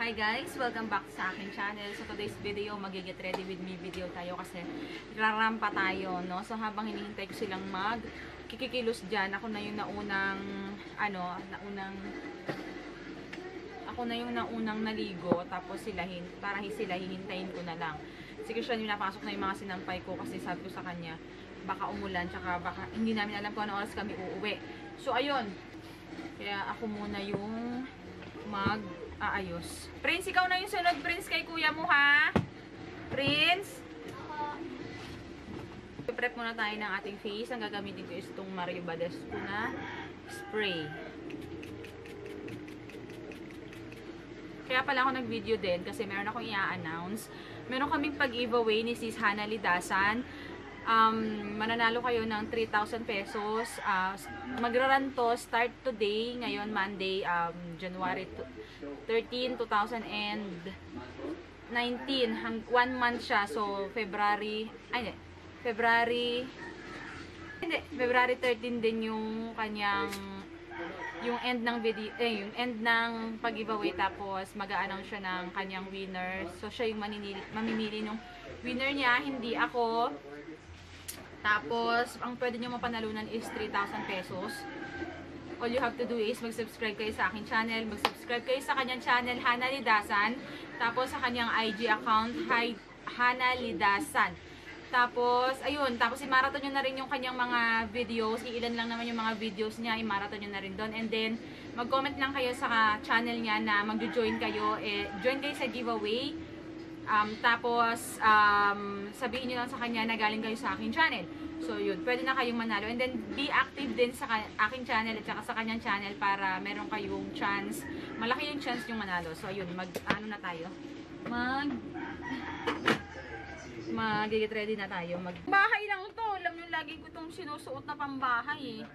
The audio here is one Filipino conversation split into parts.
Hi guys! Welcome back sa aking channel. So today's video, mag-get ready with me video tayo kasi rarampa tayo, no? So habang hinihintay ko silang kikikilos dyan, ako na yung naunang naligo, tapos para sila hihintayin ko na lang. Sige siya yung napasok na yung mga sinampay ko kasi sabi ko sa kanya, baka umulan, tsaka baka hindi namin alam kung ano oras kami uuwi. So ayun, kaya ako muna yung mag-aayos. Prince, ikaw na yung sunod, Prince, kay kuya mo, ha? Prince? Prep muna tayo ng ating face. Ang gagamitin ko is itong Mario Badescu na spray. Kaya pala ako nag-video din kasi meron akong i-announce. Meron kaming pag-giveaway ni Sis Hana Lidasan. Mananalo kayo ng 3,000 pesos. Magra-run to start today, ngayon Monday, January 13, 2019. 1 month siya. So, February 13 din yung kanyang end ng video, yung end ng pag-giveaway, tapos mag-a-announce siya ng kanyang winner. So, siya yung mamimili ng winner niya, hindi ako. Tapos, ang pwede nyo mapanalunan is 3,000 pesos. All you have to do is mag-subscribe kayo sa aking channel, mag-subscribe kayo sa kanyang channel, Hana Lidasan. Tapos, sa kanyang IG account, Hana Lidasan. Tapos, ayun. Tapos, i-marathon nyo na rin yung kanyang mga videos. Iilan lang naman yung mga videos niya. I-marathon nyo na rin doon. And then, mag-comment lang kayo sa channel niya na mag-join kayo. Join kayo sa giveaway. Tapos, sabihin nyo lang sa kanya na galing kayo sa aking channel. So, yun. Pwede na kayong manalo. And then, be active din sa aking channel at saka sa kanyang channel para meron kayong chance. Malaki yung chance yung manalo. So, yun. Ano na tayo? Mag-get ready na tayo. Bahay lang to. Alam nyo, lagi ko itong sinusuot na pambahay eh.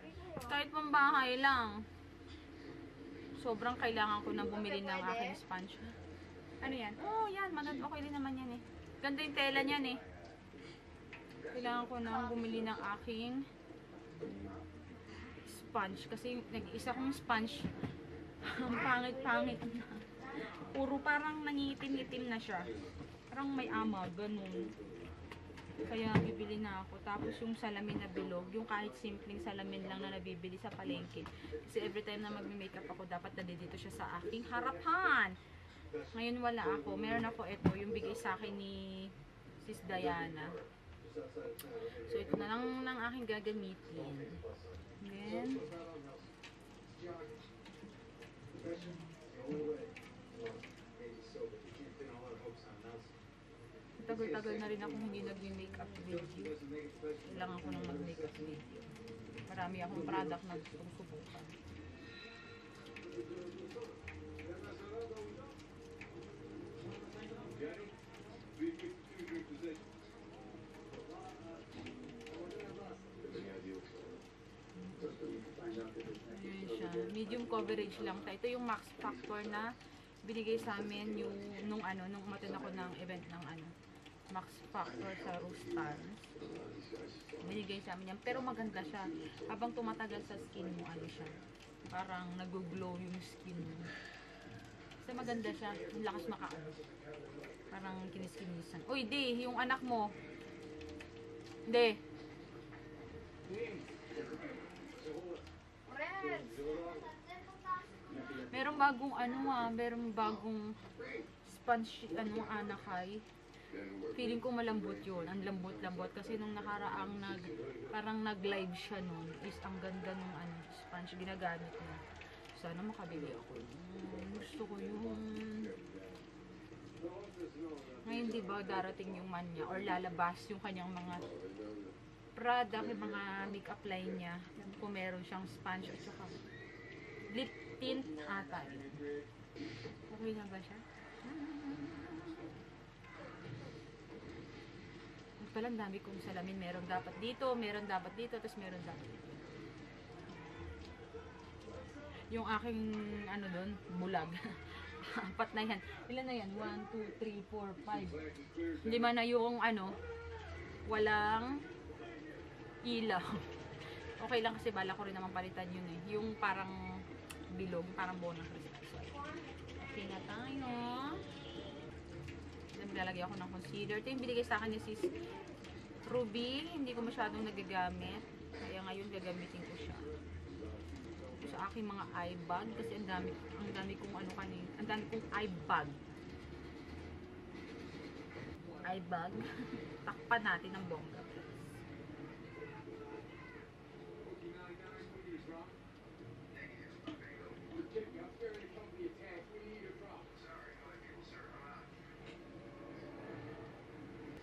Kahit pambahay lang. Sobrang kailangan ko na bumili ng aking sponge. Ano yan? Oh, yan. Okay din naman yan eh. Ganda yung tela niyan eh. Kailangan ko na bumili ng aking sponge. Kasi nag-isa kong sponge. Ang pangit-pangit na. Puro parang nangitim-itim na siya. Parang may amag, ganun. Kaya bibili na ako. Tapos yung salamin na bilog, yung kahit simpleng salamin lang na nabibili sa palengke. Kasi every time na mag-makeup ako, dapat nandito siya sa aking harapan. Ngayon wala ako. Meron ako ito, yung bigay sa akin ni Sis Diana. So ito na lang ng aking gagamitin. Then, tagal-tagal na rin ako hindi nag-makeup video. Kailangan ko nang mag-makeup video. Marami akong product na gusto kong subukan. Ayan siya. Medium coverage lang. Ito yung Max Factor na binigay sa amin yung nung umattend ako ng event ng Max Factor sa Rustan. Binigay sa amin yan. Pero maganda siya. Habang tumatagal sa skin mo, siya. Parang nag-glow yung skin mo. Kasi maganda siya. Yung lakas makaano. Parang kinis-kinisan. Uy, di! Yung anak mo. Di! Merong bagong merong bagong sponge anakay. Feeling ko malambot yun. Ang lambot-lambot. Kasi nung nakaraang parang nag-live siya nun, is ang ganda nung sponge ginagamit niya. Sana makabili ako. Gusto ko yung ngayon diba darating yung man niya or lalabas yung kanyang mga product, yung mga makeup line niya. Kung meron siyang sponge at saka lip tint ata. Okay na ba siya? Palang dami kong salamin. Meron dapat dito, tapos meron dapat dito. Yung aking doon, bulag. 4 na yan. Ilan na yan? 1, 2, 3, 4, 5. 5 na yung walang ilaw. Okay lang kasi bala ko rin naman palitan yun eh. Yung parang bilog, parang bonang crystal. Okay na tayo. Naglalagay ako ng concealer. Ito yung binigay sa akin ni Sis Ruby. Hindi ko masyadong nagagamit. Kaya ngayon gagamitin ko siya. Ito sa aking mga eye bag. Kasi ang dami kong ano kanina. Ang dami kong eye bag. Eye bag. Takpan natin ng bongga.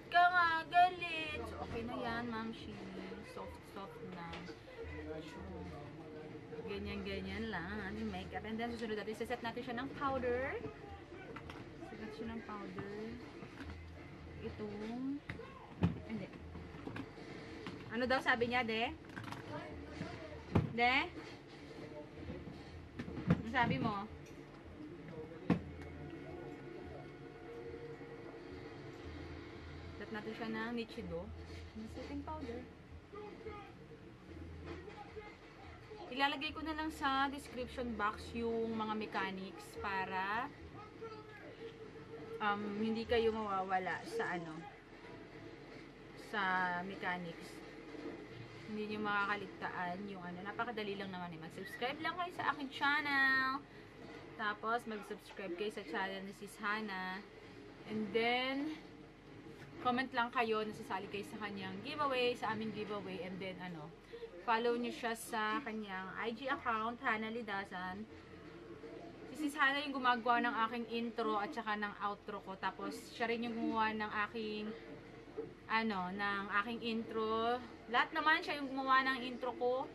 Ka nga, galit. So, okay na yan, ma'am. She soft na. Ganyan lang. Ano yung makeup. And then, susunod natin. Set natin siya ng powder. Set natin siya ng powder. Itong hindi. Ano daw sabi niya, De? De? Ano sabi mo? Set natin siya ng Nichido. Setting powder. Ilalagay ko na lang sa description box yung mga mechanics para hindi kayo mawawala sa ano, sa mechanics. Hindi nyo makakaligtaan yung ano. Napakadali lang naman eh. Mag-subscribe lang kayo sa aking channel. Tapos mag-subscribe kayo sa channel ni Sis Hana. And then comment lang kayo, nasasali kayo sa kanyang giveaway, sa aming giveaway. And then ano, follow nyo siya sa kanyang IG account, Hana Lidasan. Si Sis Hana yung gumagawa ng aking intro at saka ng outro ko. Tapos siya rin yung gumawa ng aking ng aking intro. Lahat naman siya yung gumawa ng intro ko.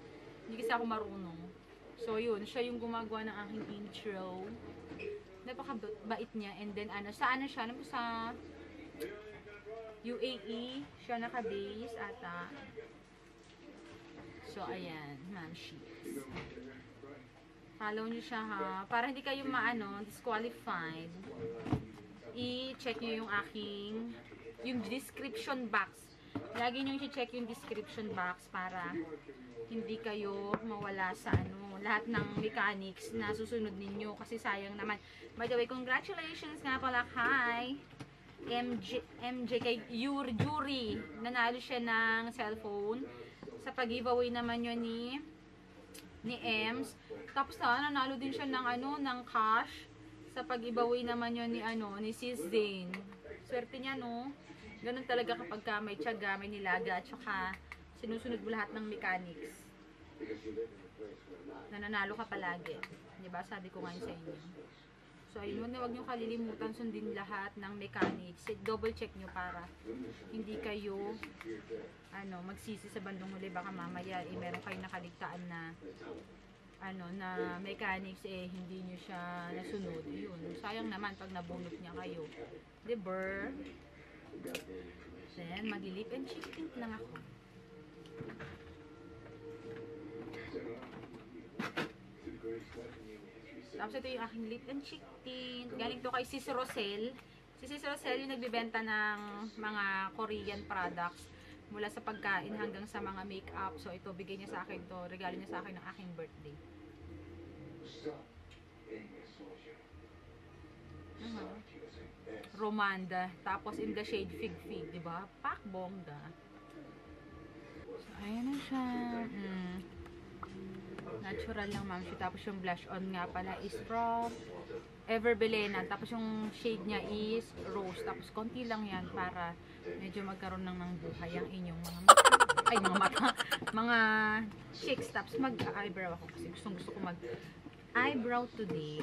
Hindi kasi ako marunong. So yun, siya yung gumagawa ng aking intro. Napakabait niya. And then sa siya? Sa UAE siya naka-base ata. So ayan, ma'am sheets. Follow nyo siya ha. Para hindi kayo disqualified. I-check nyo yung yung description box. Lagi nyo i-check yung description box para hindi kayo mawala sa lahat ng mechanics na susunod ninyo. Kasi sayang naman. By the way, congratulations nga pala kay MJ kay Yuri. Nanalo siya ng cellphone. Sa pag-giveaway naman yun ni Ems. Tapos nanalo din siya ng cash. Sa pag-giveaway naman yun ni Sis Zane. Swerte niya, no? Ganun talaga kapag may tiyaga, may nilaga, at saka sinusunod mo lahat ng mechanics. Nananalo ka palagi. Diba? Sabi ko ngayon sa inyo. So, ayun, huwag nyo kalilimutan sundin lahat ng mechanics. Double check nyo para hindi kayo magsisi sa bandong huli. Baka mamaya meron kayo nakaligtaan na na mechanics hindi nyo siya nasunod. Yun. Sayang naman pag nabunot niya kayo. Diba? Then, mag-lip and cheek tint lang ako. Tapos ito yung aking lip and cheek tint. Galing to kay Sis Rosel. Si Sis Rosel yung nagbibenta ng mga Korean products mula sa pagkain hanggang sa mga makeup. So ito, bigay niya sa akin to. Regalo niya sa akin ng aking birthday. Romanda. Tapos in the shade Fig Fig. Diba? Pak bongga. So ayan na siya. Natural lang, ma'am. Tapos yung blush on nga pala is from Everbelena. Tapos yung shade niya is rose. Tapos konti lang yan para medyo magkaroon ng buhay ang inyong mga mata. Mga cheeks. Tapos mag-eyebrow ako kasi gusto ko mag-eyebrow today.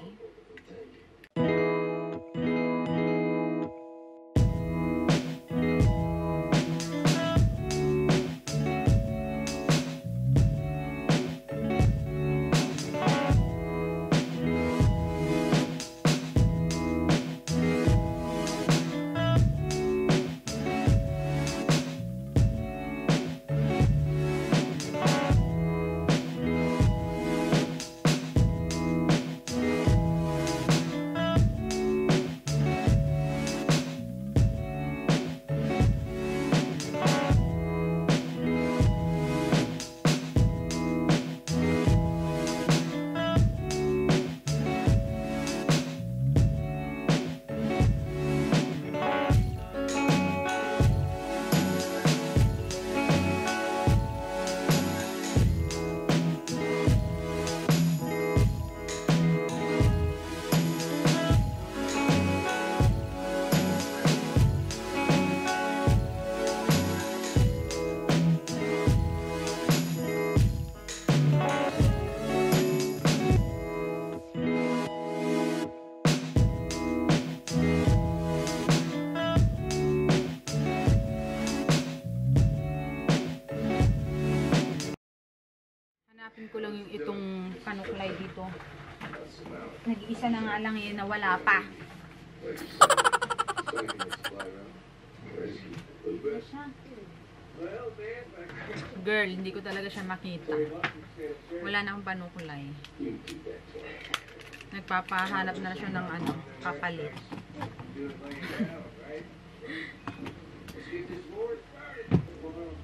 Hanapin ko lang yung itong panuklay dito. Nag-iisa na nga lang yun na wala pa. Girl, hindi ko talaga siya makita. Wala na akong panukulay. Nagpapahanap na siya ng ano, kapalit.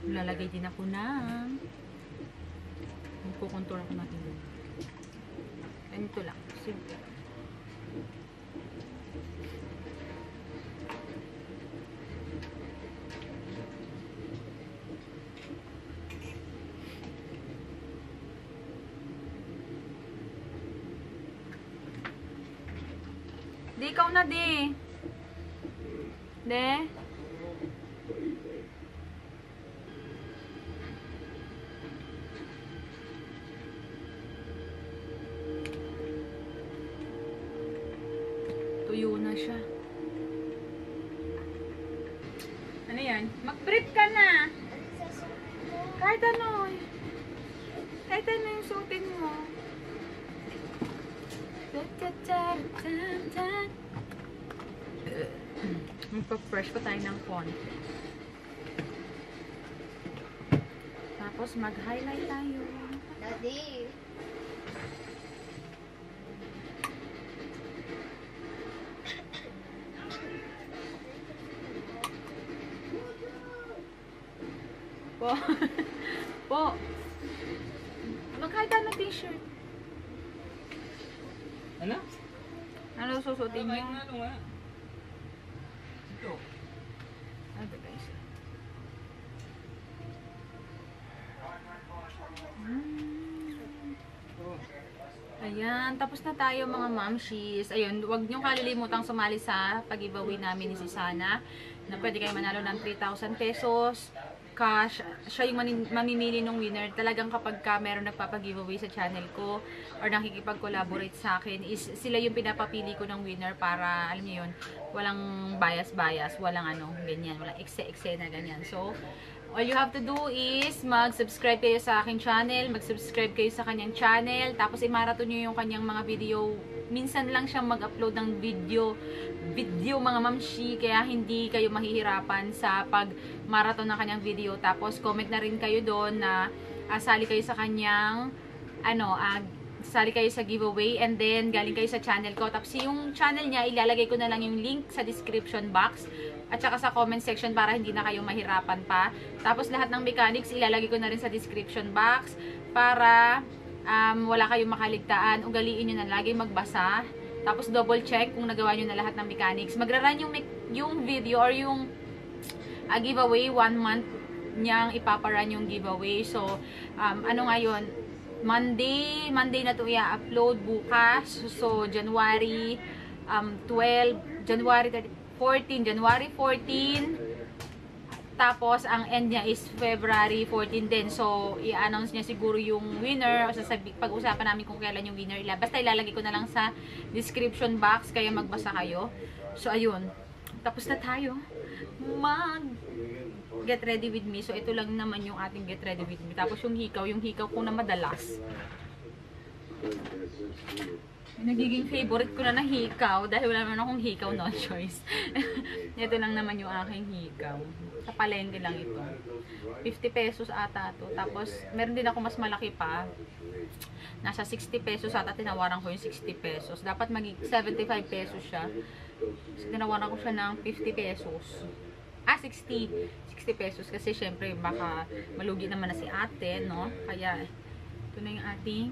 Lalagay din ako ng magkukontour ako natin doon. Ganito lang. Simple. Di, ikaw na, di. De? Tuyo na siya. Ano yan? Mag-brief ka na. Kahit ano. Kahit ano yung suotin mo. Magpa-fresh pa tayo ng konti. Tapos mag-highlight tayo. Daddy. Po. Po. Mag-kahit ano t-shirt. Ano? Ano susutin niyo? Ano nga? Ito. Ano guys? Ayan, tapos na tayo mga mamshis. Ayun, huwag niyong kalilimutang sumali sa pag-giveaway namin ni Susana na pwede kayo manalo ng 3,000 pesos cash. Siya yung mamimili ng winner. Talagang kapag ka meron nagpapag-giveaway sa channel ko or nakikipag-collaborate sa akin, is sila yung pinapapili ko ng winner para, alam niyo yun, walang bias-bias, walang ano, ganyan, walang ekse-ekse na ganyan. So, all you have to do is mag-subscribe kayo sa aking channel, mag-subscribe kayo sa kanyang channel, tapos i-marathon nyo yung kanyang mga video. Minsan lang siyang mag-upload ng video mga mamshi, kaya hindi kayo mahihirapan sa pag-marathon ng kanyang video. Tapos comment na rin kayo doon na sali kayo sa kanyang sali kayo sa giveaway, and then galing kayo sa channel ko. Tapos yung channel niya, ilalagay ko na lang yung link sa description box at saka sa comment section para hindi na kayo mahirapan pa. Tapos lahat ng mechanics ilalagay ko na rin sa description box para wala kayong makaligtaan. Ugaliin nyo na lagi magbasa. Tapos double check kung nagawa nyo na lahat ng mechanics. Magra-run yung video or yung giveaway, 1 month niyang ipaparun yung giveaway. So, ano ngayon? Monday na to i-upload bukas. So, January 12, January 14, tapos ang end niya is February 14 din. So, i-announce niya siguro yung winner. Pag-usapan namin kung kailan yung winner. Basta ilalagay ko na lang sa description box, kaya magbasa kayo. So, ayun. Tapos na tayo. Get ready with me. So, ito lang naman yung ating get ready with me. Tapos yung hikaw ko na madalas. Nagiging favorite ko na hikaw dahil wala naman akong hikaw, no choice. Ito lang naman yung aking hikaw. Sa palengke lang ito. 50 pesos ata to. Tapos, meron din ako mas malaki pa. Nasa 60 pesos ata. Tinawaran ko yung 60 pesos. Dapat maging 75 pesos siya. So, tinawaran ko siya ng 50 pesos. 60 pesos. Kasi syempre, baka malugi naman na si ate, no? Kaya, ito na yung ating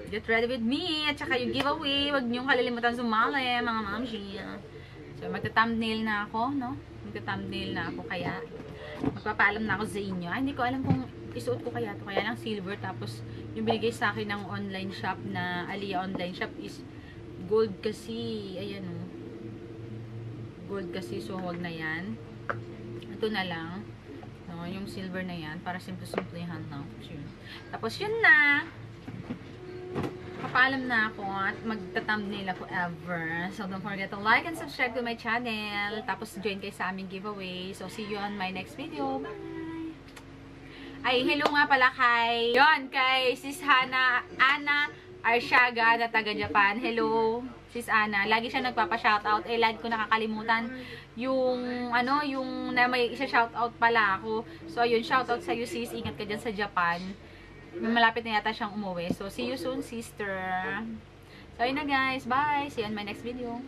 get ready with me. At saka yung giveaway. Huwag niyong kalilimutan sumali, mga mamshi. So, magta-thumbnail na ako, no? Magta-thumbnail na ako. Kaya, magpapaalam na ako sa inyo. Ay, hindi ko alam kung isuot ko kaya ito. Kaya lang silver. Tapos, yung binigay sa akin ng online shop na Aliyah online shop is gold kasi. Ayan, o. Gold kasi. So, huwag na yan. Ito na lang. No, yung silver na yan. Para simple-simple yan lang. Tapos, yun na. Papaalam na ako at magta-thumbnail ako ever. So, don't forget to like and subscribe to my channel. Tapos, join kayo sa aming giveaway. So, see you on my next video. Bye! Ay, hello nga pala kay Sis Ana Arshaga na taga Japan. Hello, Sis Ana. Lagi siya nagpapa-shoutout. Lagi ko nakakalimutan yung na may isa-shoutout pala ako. So, ayun, shoutout sa iyo, sis. Ingat ka dyan sa Japan. Malapit na yata siyang umuwi. So, see you soon, sister. So, ayun na guys. Bye! See you on my next video.